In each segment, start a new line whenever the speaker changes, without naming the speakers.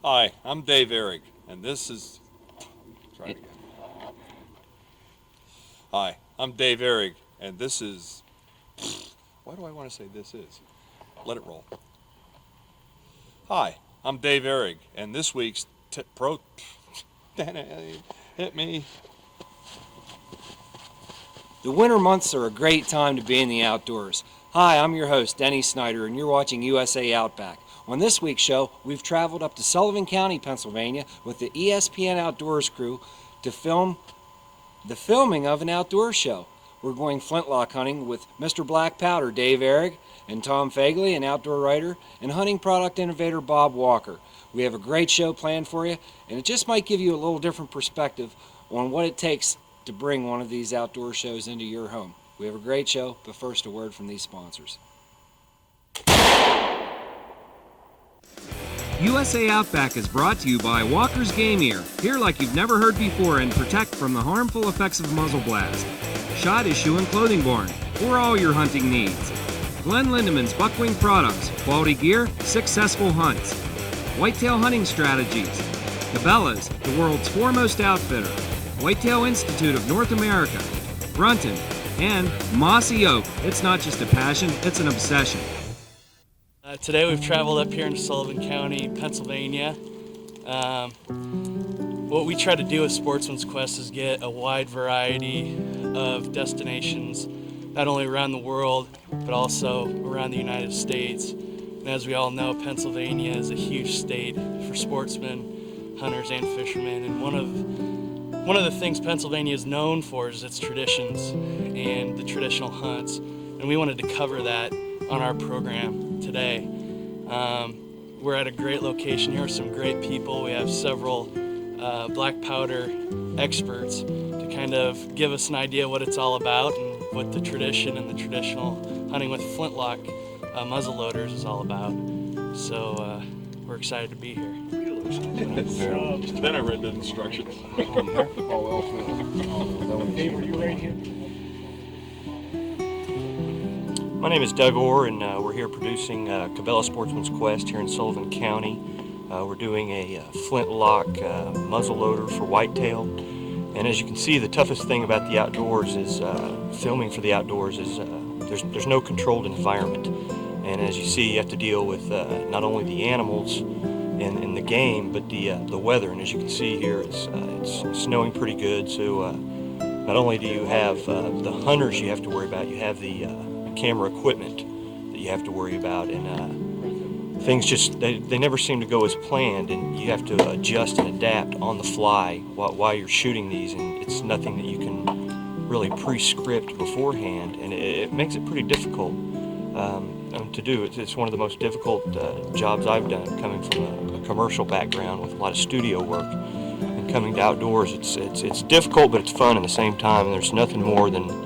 Hi, I'm Dave Ehrig, and this is... Try it again. Hi, I'm Dave Ehrig, and this is... Why do I want to say this is? Let it roll. Hi, I'm Dave Ehrig, and this week's hit me.
The winter months are a great time to be in the outdoors. Hi, I'm your host, Denny Snyder, and you're watching USA Outback. On this week's show, we've traveled up to Sullivan County, Pennsylvania with the ESPN Outdoors crew to film the filming of an outdoor show. We're going flintlock hunting with Mr. Black Powder, Dave Ehrig, and Tom Fagley, an outdoor writer, and hunting product innovator, Bob Walker. We have a great show planned for you, and it just might give you a little different perspective on what it takes to bring one of these outdoor shows into your home. We have a great show, but first a word from these sponsors.
USA Outback is brought to you by Walker's Game Ear. Hear like you've never heard before and protect from the harmful effects of muzzle blast. Shot is shoe and clothing barn for all your hunting needs. Glenn Lindemann's Buckwing Products, quality gear, successful hunts. Whitetail Hunting Strategies. Cabela's, the world's foremost outfitter. Whitetail Institute of North America. Brunton, and Mossy Oak. It's not just a passion, it's an obsession.
Today we've traveled up here into Sullivan County, Pennsylvania. What we try to do with Sportsman's Quest is get a wide variety of destinations, not only around the world, but also around the United States. And as we all know, Pennsylvania is a huge state for sportsmen, hunters, and fishermen. And one of the things Pennsylvania is known for is its traditions and the traditional hunts. And we wanted to cover that on our program today. We're at a great location here with some great people. We have several black powder experts to kind of give us an idea what it's all about and what the tradition and the traditional hunting with flintlock muzzleloaders is all about. So we're excited to be here.
Then I read the instructions.
Dave, are you right here?
My name is Doug Orr, and we're here producing Cabela Sportsman's Quest here in Sullivan County. We're doing a flintlock muzzleloader for whitetail. And as you can see, the toughest thing about the outdoors is filming for the outdoors is there's no controlled environment. And as you see, you have to deal with not only the animals and the game, but the weather. And as you can see here, it's snowing pretty good. So not only do you have the hunters you have to worry about, you have the camera equipment that you have to worry about, and things just they never seem to go as planned, and you have to adjust and adapt on the fly while you're shooting these, and it's nothing that you can really pre-script beforehand, and it makes it pretty difficult to do. It's one of the most difficult jobs I've done, coming from a commercial background with a lot of studio work, and coming to outdoors. It's difficult, but it's fun at the same time, and there's nothing more than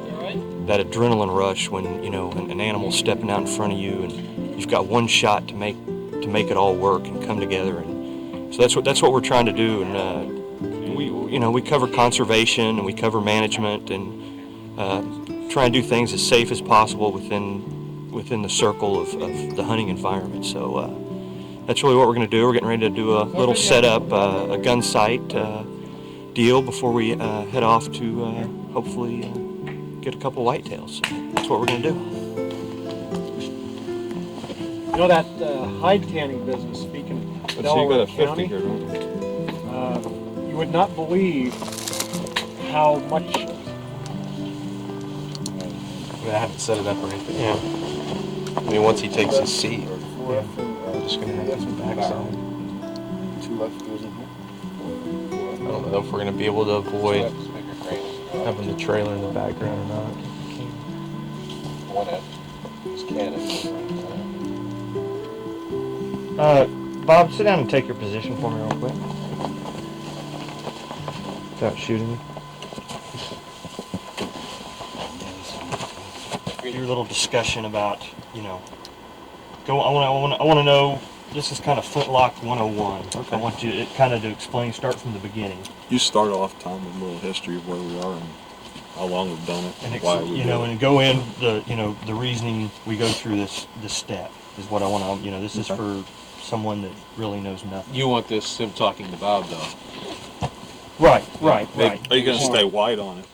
that adrenaline rush when an animal's stepping out in front of you and you've got one shot to make it all work and come together. And so that's what we're trying to do. And we cover conservation and we cover management and try and do things as safe as possible within the circle of the hunting environment. So that's really what we're going to do. We're getting ready to do a little setup, a gun sight deal before we head off to hopefully get a couple whitetails. So that's what we're going to do.
You know that hide tanning business, speaking of Delaware County,
here,
you would not believe how much...
I haven't set it up or anything. Yeah. I mean, once he takes his seat, we're just going to have some backside.
2 left goes in here.
I don't know if we're going to be able to avoid having the trailer in the background or not.
One end. It's cannon.
Bob, sit down and take your position for me real quick. Without shooting you. Your little discussion about, I want to know. This is kind of Flintlock 101. Okay. I want you to explain, start from the beginning.
You start off, Tom, with a little history of where we are and how long we've done it,
And
why we
and go in the reasoning we go through this step is what I want to. This is for someone that really knows nothing.
You want this him talking to Bob, though.
Right.
Are you going to stay wide on it?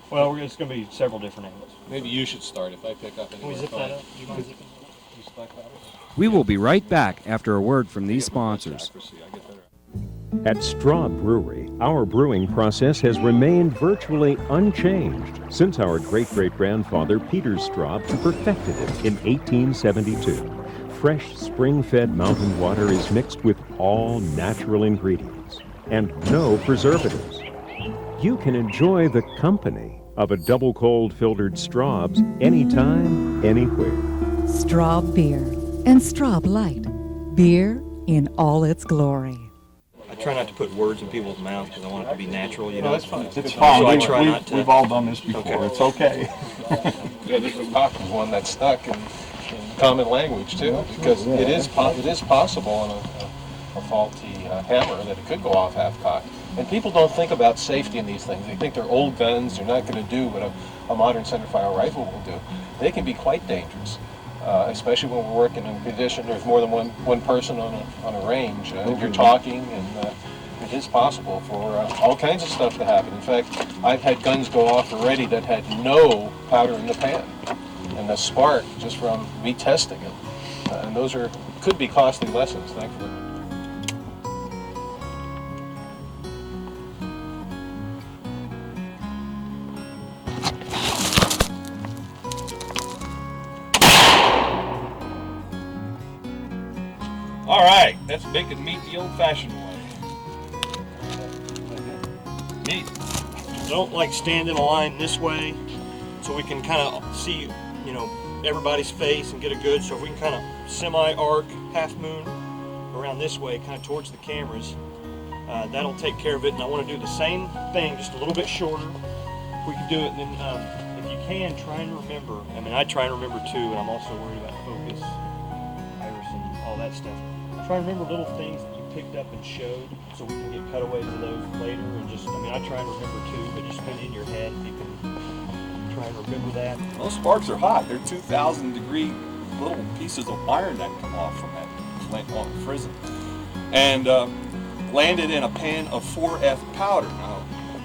Well, it's going to be several different angles.
Maybe you should start if I pick up
Can we
anywhere.
zip
fine.
that up? Do you mind zipping that up?
You stuck that up?
We will be right back after a word from these sponsors.
I get better.
At Straub Brewery, our brewing process has remained virtually unchanged since our great-great-grandfather Peter Straub perfected it in 1872. Fresh, spring-fed mountain water is mixed with all natural ingredients and no preservatives. You can enjoy the company of a double cold filtered Straub's anytime, anywhere.
Straub Beer and Straub Light. Beer in all its glory.
I try not to put words in people's mouths because I want it to be natural, you know.
No, that's fine.
It's fine.
So I try not to.
We've all done this before.
Okay.
It's okay.
Yeah, this is one that's stuck in common language too, because it is possible on a faulty hammer that it could go off half-cocked. And people don't think about safety in these things. They think they're old guns. They're not going to do what a modern centerfire rifle will do. They can be quite dangerous, especially when we're working in a condition there's more than one person on a range. You're talking, and it is possible for all kinds of stuff to happen. In fact, I've had guns go off already that had no powder in the pan, and the spark just from me testing it. And those could be costly lessons, thankfully.
All right, that's bacon meat the old-fashioned way.
Neat. Don't like stand in a line this way so we can kind of see, you know, everybody's face and get a good, so if we can kind of semi-arc, half moon around this way, kind of towards the cameras, that'll take care of it. And I want to do the same thing, just a little bit shorter. We can do it, and then if you can, try and remember. I mean, I try and remember too, and I'm also worried about focus, iris, and all that stuff. Try and remember little things that you picked up and showed, so we can get cutaways of those later. And just, I mean, I try and remember too, but just put it in your head if you can try and remember that.
Those sparks are hot. They're 2,000 degree little pieces of iron that come off from that Flintlock frizzen. And landed in a pan of 4F powder. Now,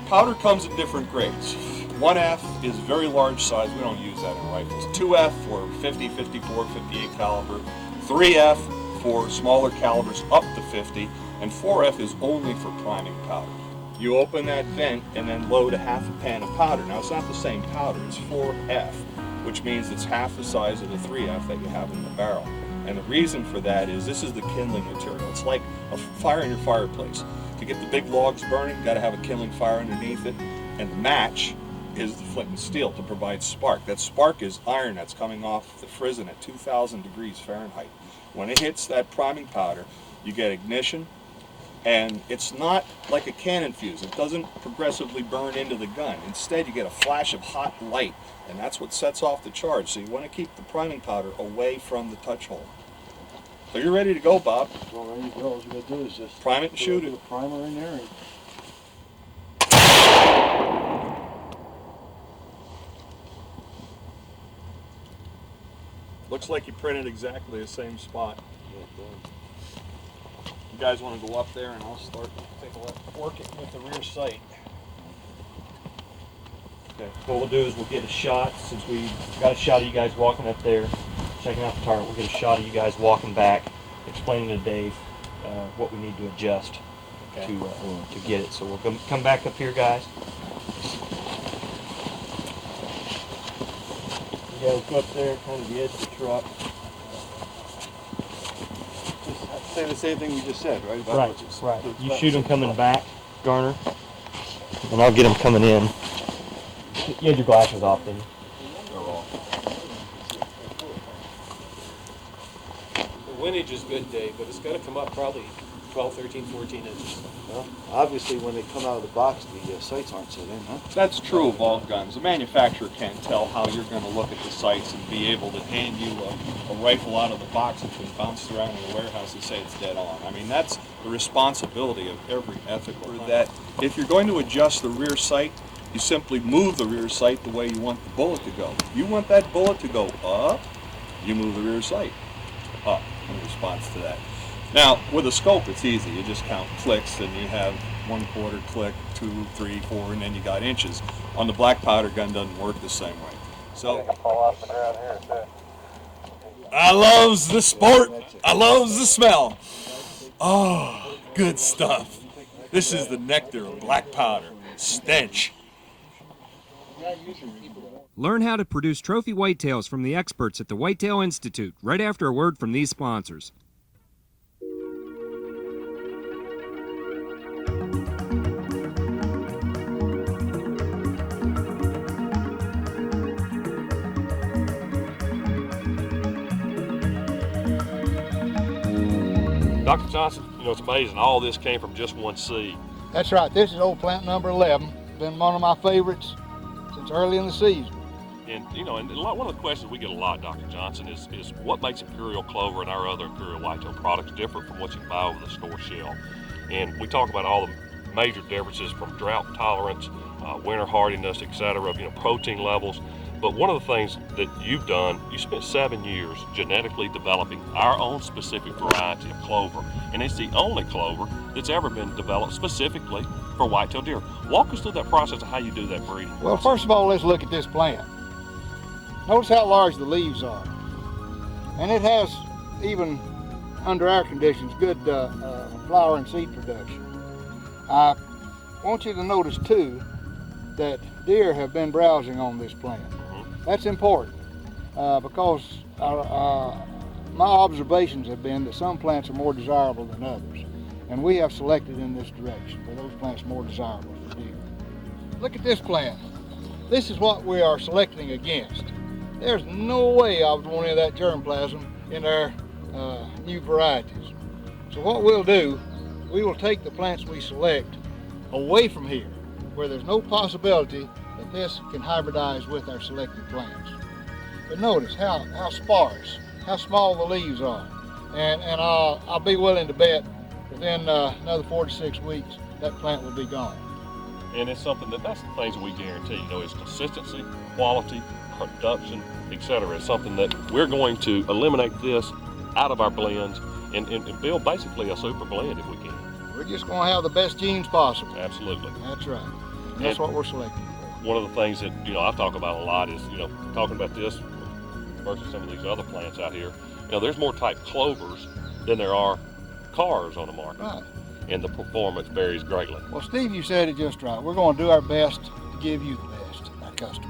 powder comes in different grades. 1F is very large size. We don't use that in rifles. 2F for 50, 54, 58 caliber. 3F for smaller calibers up to 50, and 4F is only for priming powder. You open that vent and then load a half a pan of powder. Now, it's not the same powder, it's 4F, which means it's half the size of the 3F that you have in the barrel. And the reason for that is this is the kindling material. It's like a fire in your fireplace. To get the big logs burning, you gotta have a kindling fire underneath it, and the match is the flint and steel to provide spark. That spark is iron that's coming off the frizzen at 2,000 degrees Fahrenheit. When it hits that priming powder, you get ignition, and it's not like a cannon fuse. It doesn't progressively burn into the gun. Instead, you get a flash of hot light, and that's what sets off the charge. So you want to keep the priming powder away from the touch hole. So you're ready to go, Bob.
Well, ready to go. All you gotta do is just
Prime it and shoot it.
put a primer in there.
Looks like you printed exactly the same spot. You guys want to go up there and I'll start take a look.
Work it with the rear sight. Okay, what we'll do is we'll get a shot, since we got a shot of you guys walking up there, checking out the target. We'll get a shot of you guys walking back, explaining to Dave what we need to adjust to get it. So we'll come back up here, guys. You guys go up there, kind of the edge of the truck.
Just say the same thing you just said, right? About
Right,
what you-
right.
the-
You shoot them coming back, Garner, and I'll get them coming in. You had your glasses off, didn't you?
The windage is good, Dave, but it's got to come up probably 12, 13, 14 inches.
Well, obviously, when they come out of the box, the sights aren't set in, huh?
That's true of all guns. The manufacturer can't tell how you're going to look at the sights and be able to hand you a rifle out of the box that's been bounced around in the warehouse and say it's dead on. I mean, that's the responsibility of every ethical hunter. That if you're going to adjust the rear sight, you simply move the rear sight the way you want the bullet to go. If you want that bullet to go up, you move the rear sight up in response to that. If Now, with a scope, it's easy. You just count clicks, and you have 1/4 click, 2, 3, 4, and then you got inches. On the black powder gun, doesn't work the same way. So, I loves the sport. I loves the smell. Oh, good stuff. This is the nectar of black powder. Stench.
Learn how to produce trophy whitetails from the experts at the Whitetail Institute right after a word from these sponsors.
Dr. Johnson, it's amazing. All this came from just one seed.
That's right. This is old plant number 11. Been one of my favorites since early in the season.
And, one of the questions we get a lot, Dr. Johnson, is what makes Imperial Clover and our other Imperial Whitetail products different from what you can buy over the store shelf? And we talk about all the major differences from drought tolerance, winter hardiness, etc., protein levels. But one of the things that you've done, you spent 7 years genetically developing our own specific variety of clover. And it's the only clover that's ever been developed specifically for whitetail deer. Walk us through that process of how you do that breeding.
Well, first of all, let's look at this plant. Notice how large the leaves are. And it has, even under our conditions, good flower and seed production. I want you to notice, too, that deer have been browsing on this plant. That's important because my observations have been that some plants are more desirable than others, and we have selected in this direction for those plants more desirable for deer. Look at this plant. This is what we are selecting against. There's no way I would want any of that germplasm in our new varieties. So what we'll do, we will take the plants we select away from here, where there's no possibility that this can hybridize with our selected plants. But notice how sparse, how small the leaves are. And I'll be willing to bet within another 4 to 6 weeks, that plant will be gone.
And it's something that's the things that we guarantee. It's consistency, quality, production, etc. It's something that we're going to eliminate this out of our blends and build basically a super blend if we can.
We're just going to have the best genes possible.
Absolutely.
That's right. And that's what we're selecting.
One of the things that I talk about a lot is talking about this versus some of these other plants out here. There's more type clovers than there are cars on the market.
Right.
And the performance varies greatly.
Well, Steve, you said it just right. We're going to do our best to give you the best, our customers.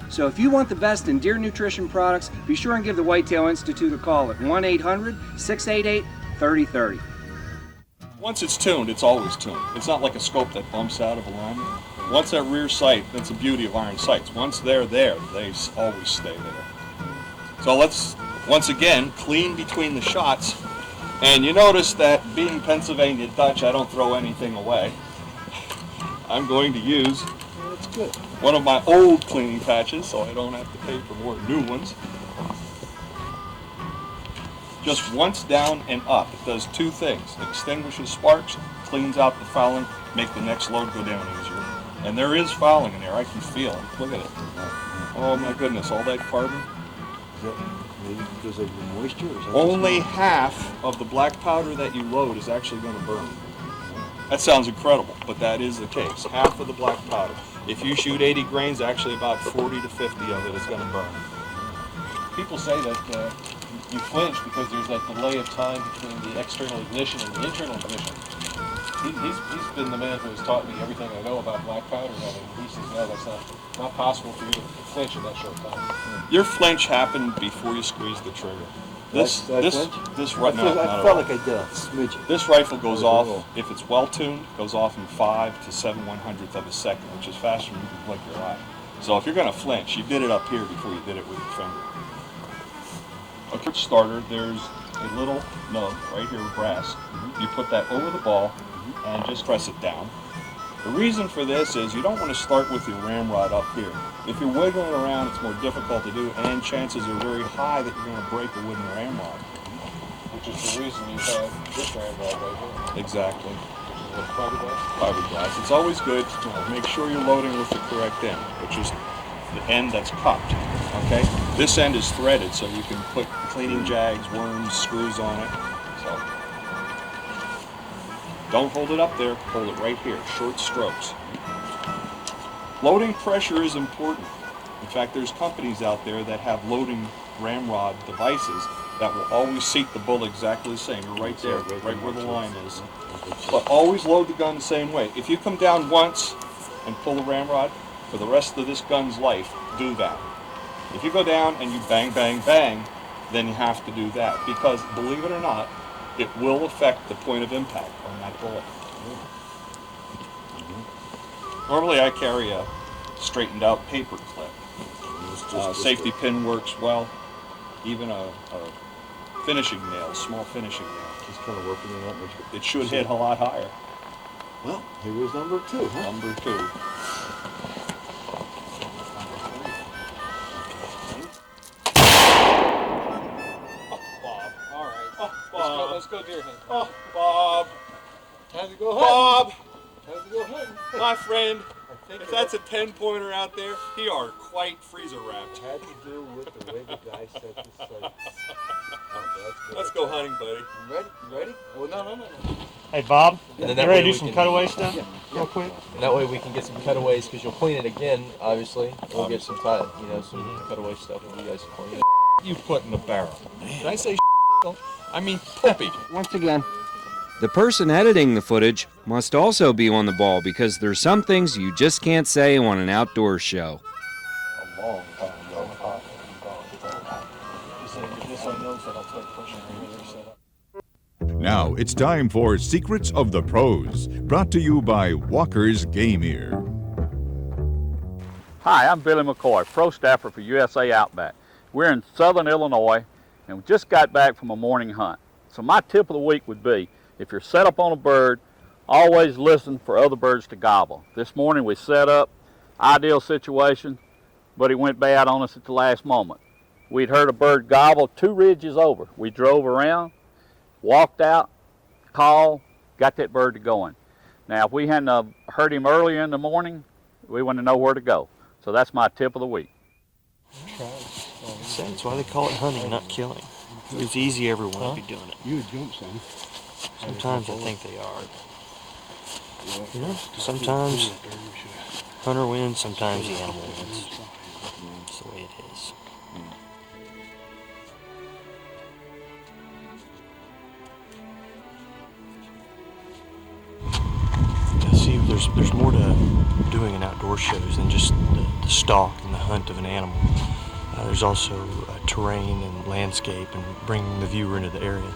So if you want the best in deer nutrition products, be sure and give the Whitetail Institute a call at 1-800-688-3030.
Once it's tuned, it's always tuned. It's not like a scope that bumps out of alignment. Once that rear sight, that's the beauty of iron sights. Once they're there, they always stay there. So let's, once again, clean between the shots. And you notice that being Pennsylvania Dutch, I don't throw anything away. I'm going to use one of my old cleaning patches so I don't have to pay for more new ones. Just once down and up. It does two things. It extinguishes sparks, cleans out the fouling, make the next load go down easier. And there is fouling in there. I can feel it. Look at it. Oh my goodness, all that carbon.
Is that maybe because of the moisture? Or something?
Only half of the black powder that you load is actually going to burn. That sounds incredible, but that is the case. Half of the black powder. If you shoot 80 grains, actually about 40 to 50 of it is going to burn.
People say that you flinch because there's that delay of time between the external ignition and the internal ignition. He's been the man who has taught me everything I know about black powder, and he says, no, that's not possible for you to flinch in that short time.
Your flinch happened before you squeezed the trigger. This rifle goes off, if it's well tuned, goes off in 5 to 7/100th of a second, which is faster than you can blink your eye. So if you're going to flinch, you did it up here before you did it with your finger. Okay, starter, there's a little nub right here with brass. You put that over the ball and just press it down. The reason for this is you don't want to start with your ramrod up here. If you're wiggling around, it's more difficult to do, and chances are very high that you're going to break a wooden ramrod.
Which is the reason you have this ramrod right here.
Exactly.
Which is what, fiberglass?
Fiberglass. It's always good to make sure you're loading with the correct end, which is the end that's cupped. Okay? This end is threaded, so you can put cleaning jags, worms, screws on it. So Don't hold it up there, hold it right here, short strokes. Loading pressure is important. In fact, there's companies out there that have loading ramrod devices that will always seat the bullet exactly the same. You're right there, right where the line is. But always load the gun the same way. If you come down once and pull the ramrod, for the rest of this gun's life, do that. If you go down and you bang, bang, bang, then you have to do that. Because, believe it or not, it will affect the point of impact on that bullet. Normally I carry a straightened out paper clip. Safety pin works well. Even a finishing nail, small finishing nail.
Just kind of working it out.
It should hit a lot higher.
Well, here was number 2, huh?
Number 2.
Let's go deer hunting.
Oh, Bob.
Time to go hunting.
Bob.
Time to go hunting.
My friend, if that's a 10-pointer out there, he are quite freezer wrapped.
Had to do with the way the guy set the sights.
Let's go hunting, buddy.
You ready? You ready? Oh, no.
Hey, Bob,
And then
you
that
ready
way
to do
we
some
can-
cutaway stuff real quick?
And that way we can get some cutaways because you'll clean it again, obviously. We'll get some some cutaway stuff and you guys can clean it.
You put in the barrel. Did I say I mean puppy.
Once again. The person editing the footage must also be on the ball because there's some things you just can't say on an outdoor show.
A long time ago. This I know that I'll start pushing set up.
Now it's time for Secrets of the Pros, brought to you by Walker's Game Ear.
Hi, I'm Billy McCoy, pro staffer for USA Outback. We're in southern Illinois and we just got back from a morning hunt. So my tip of the week would be, if you're set up on a bird, always listen for other birds to gobble. This morning we set up, ideal situation, but it went bad on us at the last moment. We'd heard a bird gobble 2 ridges over. We drove around, walked out, called, got that bird to going. Now if we hadn't heard him earlier in the morning, we wouldn't know where to go. So that's my tip of the week.
That's why they call it hunting, not killing. It's easy, everyone to be doing it.
You would jump, son.
Sometimes I think they are. You know, sometimes hunter wins, sometimes the animal wins. That's the way it is. Yeah, see, there's more to doing in outdoor shows than just the stalk and the hunt of an animal. There's also terrain and landscape and bringing the viewer into the area.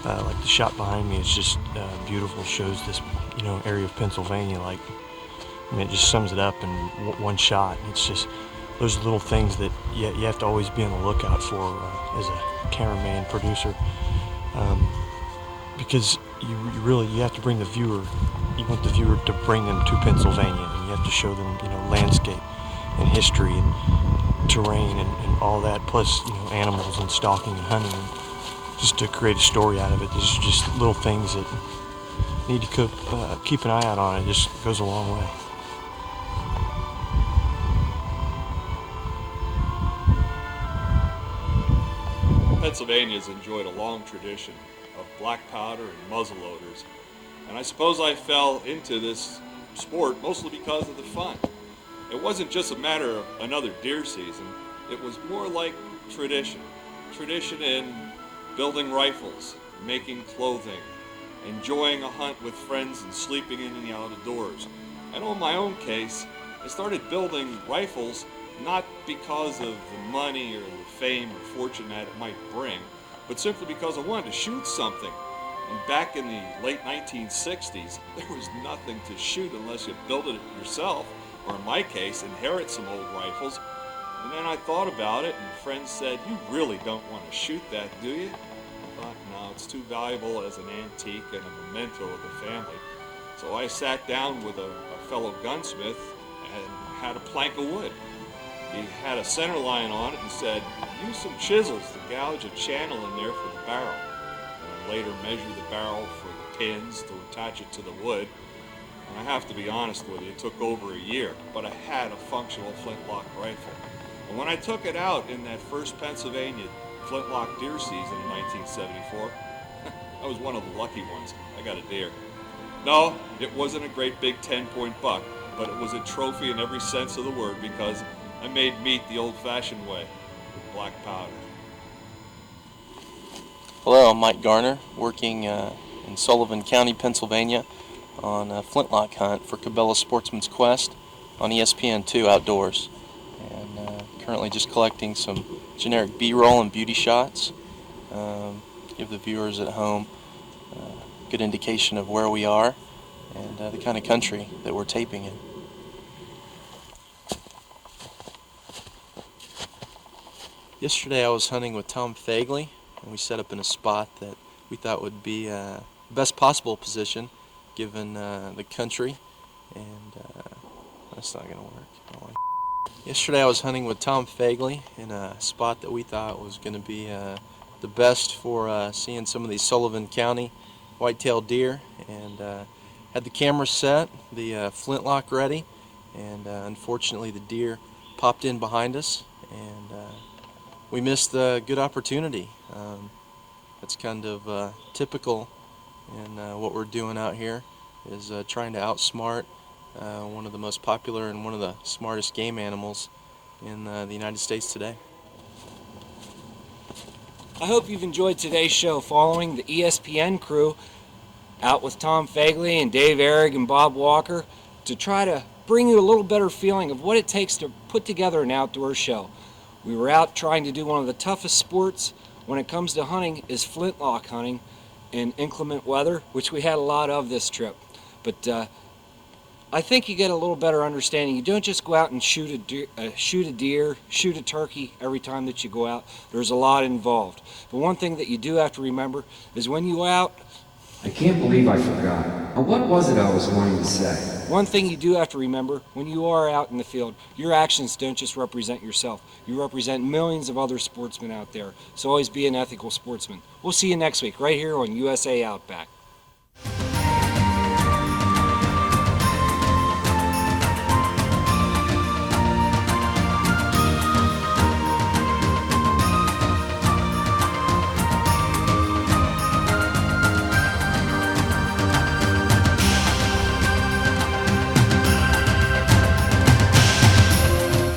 Like the shot behind me, it's just beautiful. Shows this, area of Pennsylvania. It just sums it up in one shot. It's just those little things that you have to always be on the lookout for as a cameraman, producer, because you have to bring the viewer. You want the viewer to bring them to Pennsylvania, and you have to show them, landscape and history and terrain and all that, plus animals and stalking and hunting, just to create a story out of it. There's just little things that need to keep an eye out on. It just goes a long way.
Pennsylvania's enjoyed a long tradition of black powder and muzzleloaders, and I suppose I fell into this sport mostly because of the fun. It wasn't just a matter of another deer season, it was more like tradition. Tradition in building rifles, making clothing, enjoying a hunt with friends and sleeping in the outdoors. And on my own case, I started building rifles not because of the money or the fame or fortune that it might bring, but simply because I wanted to shoot something. And back in the late 1960s, there was nothing to shoot unless you built it yourself, or in my case, inherit some old rifles. And then I thought about it, and friends said, "You really don't want to shoot that, do you?" I thought, no, it's too valuable as an antique and a memento of the family. So I sat down with a fellow gunsmith and had a plank of wood. He had a center line on it and said, "Use some chisels to gouge a channel in there for the barrel." And I later measured the barrel for the pins to attach it to the wood. And I have to be honest with you, it took over a year, but I had a functional flintlock rifle. And when I took it out in that first Pennsylvania flintlock deer season in 1974, I was one of the lucky ones. I got a deer. No, it wasn't a great big 10-point buck, but it was a trophy in every sense of the word because I made meat the old-fashioned way, with black powder.
Hello, I'm Mike Garner, working in Sullivan County, Pennsylvania on a Flintlock hunt for Cabela Sportsman's Quest on ESPN2 Outdoors. And currently just collecting some generic B-roll and beauty shots. Give the viewers at home a good indication of where we are and the kind of country that we're taping in. Yesterday I was hunting with Tom Fagley, and we set up in a spot that we thought would be the best possible position given the country, and that's not going to work. Yesterday I was hunting with Tom Fagley in a spot that we thought was going to be the best for seeing some of these Sullivan County white-tailed deer, and had the camera set, the Flintlock ready, and unfortunately the deer popped in behind us, and we missed a good opportunity. That's kind of typical in what we're doing out here, is trying to outsmart one of the most popular and one of the smartest game animals in the United States today.
I hope you've enjoyed today's show following the ESPN crew out with Tom Fagley and Dave Ehrig and Bob Walker to try to bring you a little better feeling of what it takes to put together an outdoor show. We were out trying to do one of the toughest sports when it comes to hunting is flintlock hunting in inclement weather, which we had a lot of this trip. But I think you get a little better understanding. You don't just go out and shoot a deer, shoot a turkey every time that you go out. There's a lot involved. But one thing that you do have to remember is when you go out,
I can't believe I forgot. Now, what was it I was wanting to say?
one thing you do have to remember, when you are out in the field, your actions don't just represent yourself. You represent millions of other sportsmen out there. So always be an ethical sportsman. We'll see you next week right here on USA Outback.